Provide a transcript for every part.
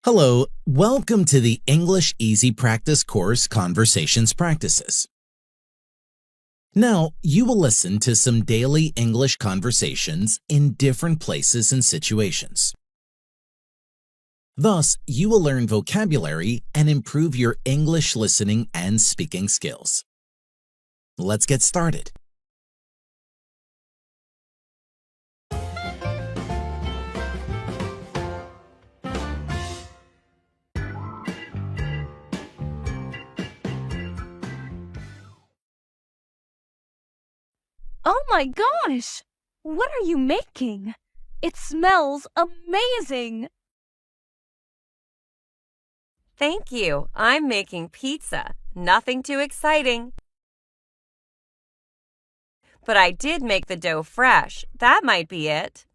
Hello, welcome to the English Easy Practice course Conversations Practices. Now, you will listen to some daily English conversations in different places and situations. Thus, you will learn vocabulary and improve your English listening and speaking skills. Let's get started. Oh my gosh! What are you making? It smells amazing! Thank you. I'm making pizza. Nothing too exciting. But I did make the dough fresh. That might be it.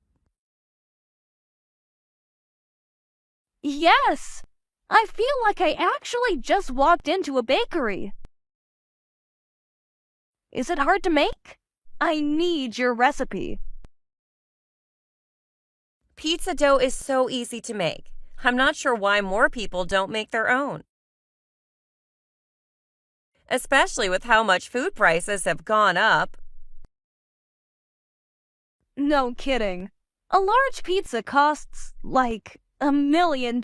Yes! I feel like I actually just walked into a bakery. Is it hard to make? I need your recipe. Pizza dough is so easy to make. I'm not sure why more people don't make their own. Especially with how much food prices have gone up. No kidding. A large pizza costs, like, $1 million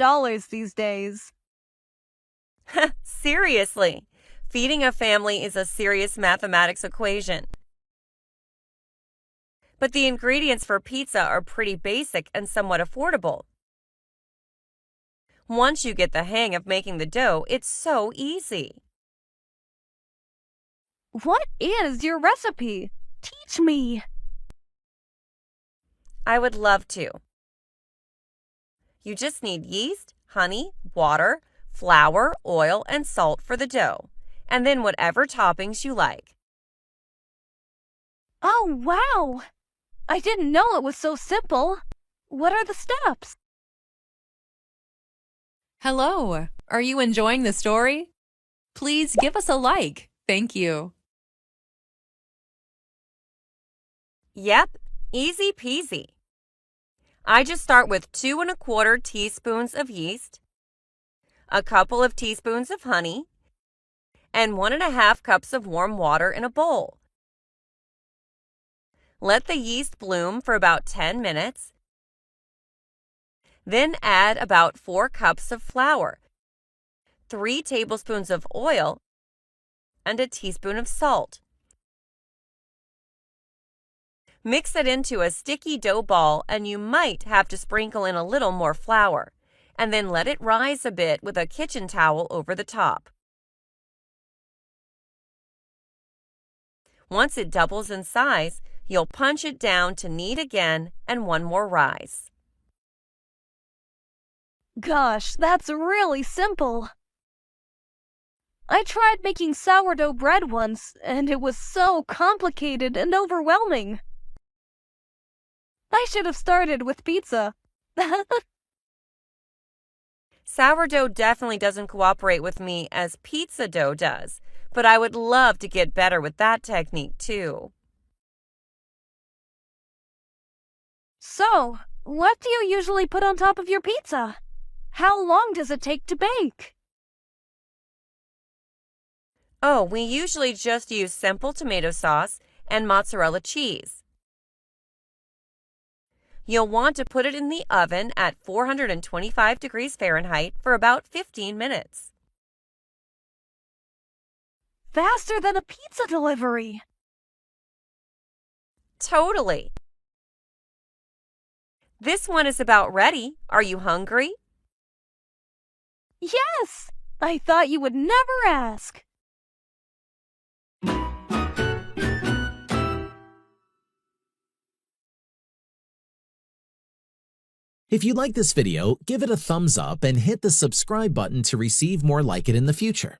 these days. Seriously, feeding a family is a serious mathematics equation. But the ingredients for pizza are pretty basic and somewhat affordable. Once you get the hang of making the dough, it's so easy. What is your recipe? Teach me. I would love to. You just need yeast, honey, water, flour, oil, and salt for the dough, and then whatever toppings you like. Oh, wow! I didn't know it was so simple. What are the steps? Hello, are you enjoying the story? Please give us a like. Thank you. Yep, easy peasy. I just start with 2 1/4 teaspoons of yeast, a couple of teaspoons of honey, and 1 1/2 cups of warm water in a bowl. Let the yeast bloom for about 10 minutes. Then add about 4 cups of flour, 3 tablespoons of oil, and a teaspoon of salt. Mix it into a sticky dough ball, and you might have to sprinkle in a little more flour, and then let it rise a bit with a kitchen towel over the top. Once it doubles in size, you'll punch it down to knead again and one more rise. Gosh, that's really simple. I tried making sourdough bread once, and it was so complicated and overwhelming. I should have started with pizza. Sourdough definitely doesn't cooperate with me as pizza dough does, but I would love to get better with that technique too. So, what do you usually put on top of your pizza? How long does it take to bake? Oh, we usually just use simple tomato sauce and mozzarella cheese. You'll want to put it in the oven at 425 degrees Fahrenheit for about 15 minutes. Faster than a pizza delivery. Totally. This one is about ready. Are you hungry? Yes! I thought you would never ask. If you like this video, give it a thumbs up and hit the subscribe button to receive more like it in the future.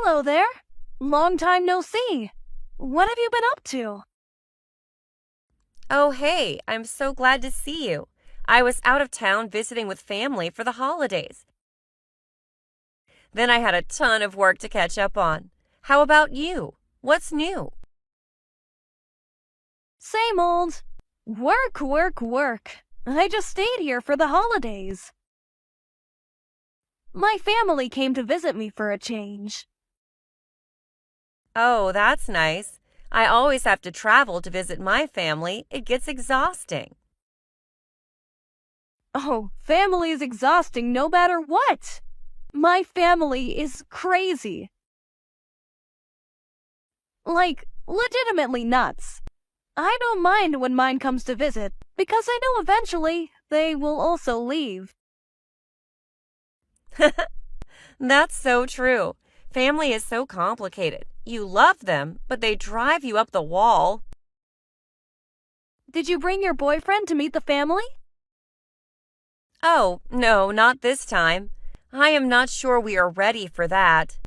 Hello there. Long time no see. What have you been up to? Oh, hey, I'm so glad to see you. I was out of town visiting with family for the holidays. Then I had a ton of work to catch up on. How about you? What's new? Same old. Work, work, work. I just stayed here for the holidays. My family came to visit me for a change. Oh, that's nice. I always have to travel to visit my family. It gets exhausting. Oh, family is exhausting no matter what. My family is crazy. Like, legitimately nuts. I don't mind when mine comes to visit, because I know eventually they will also leave. That's so true. Family is so complicated. You love them, but they drive you up the wall. Did you bring your boyfriend to meet the family? Oh, no, not this time. I am not sure we are ready for that.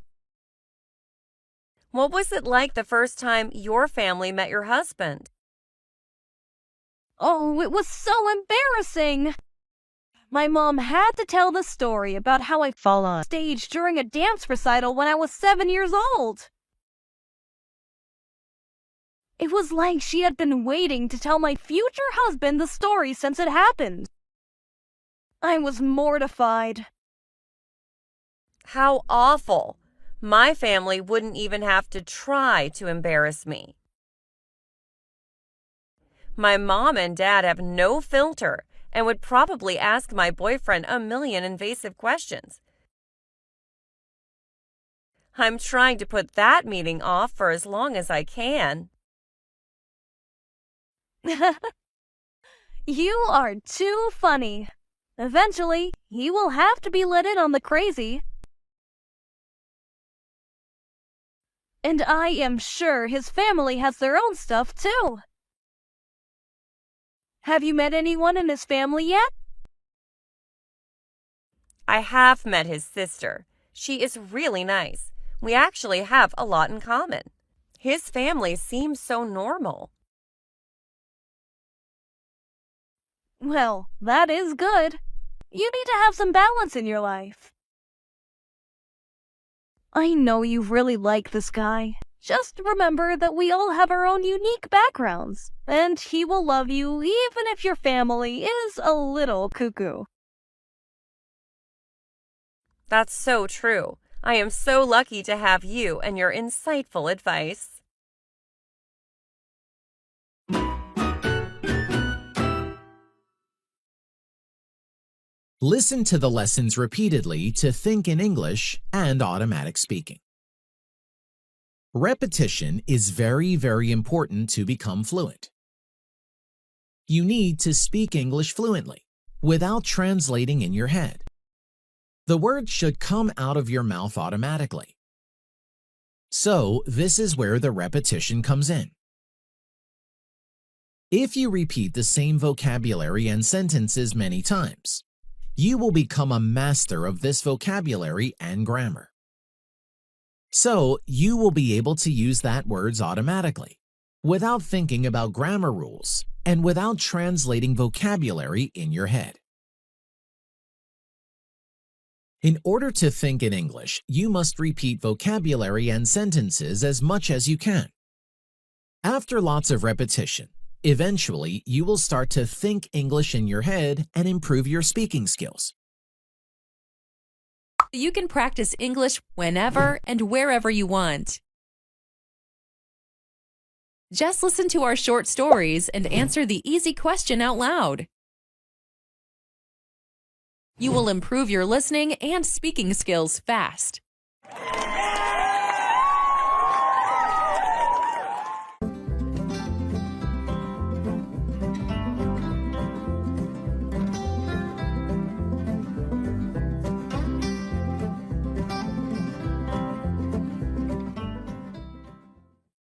What was it like the first time your family met your husband? Oh, it was so embarrassing. My mom had to tell the story about how I fell on stage during a dance recital when I was 7 years old. It was like she had been waiting to tell my future husband the story since it happened. I was mortified. How awful! My family wouldn't even have to try to embarrass me. My mom and dad have no filter and would probably ask my boyfriend a million invasive questions. I'm trying to put that meeting off for as long as I can. You are too funny. Eventually, he will have to be let in on the crazy. And I am sure his family has their own stuff too. Have you met anyone in his family yet? I have met his sister. She is really nice. We actually have a lot in common. His family seems so normal. Well, that is good. You need to have some balance in your life. I know you really like this guy. Just remember that we all have our own unique backgrounds, and he will love you even if your family is a little cuckoo. That's so true. I am so lucky to have you and your insightful advice. Listen to the lessons repeatedly to think in English and automatic speaking. Repetition is very, very important to become fluent. You need to speak English fluently without translating in your head. The words should come out of your mouth automatically. So, this is where the repetition comes in. If you repeat the same vocabulary and sentences many times, you will become a master of this vocabulary and grammar. So, you will be able to use that words automatically, without thinking about grammar rules and without translating vocabulary in your head. In order to think in English, you must repeat vocabulary and sentences as much as you can. After lots of repetition, eventually you will start to think English in your head and improve your speaking skills. You can practice English whenever and wherever you want. Just listen to our short stories and answer the easy question out loud. You will improve your listening and speaking skills fast.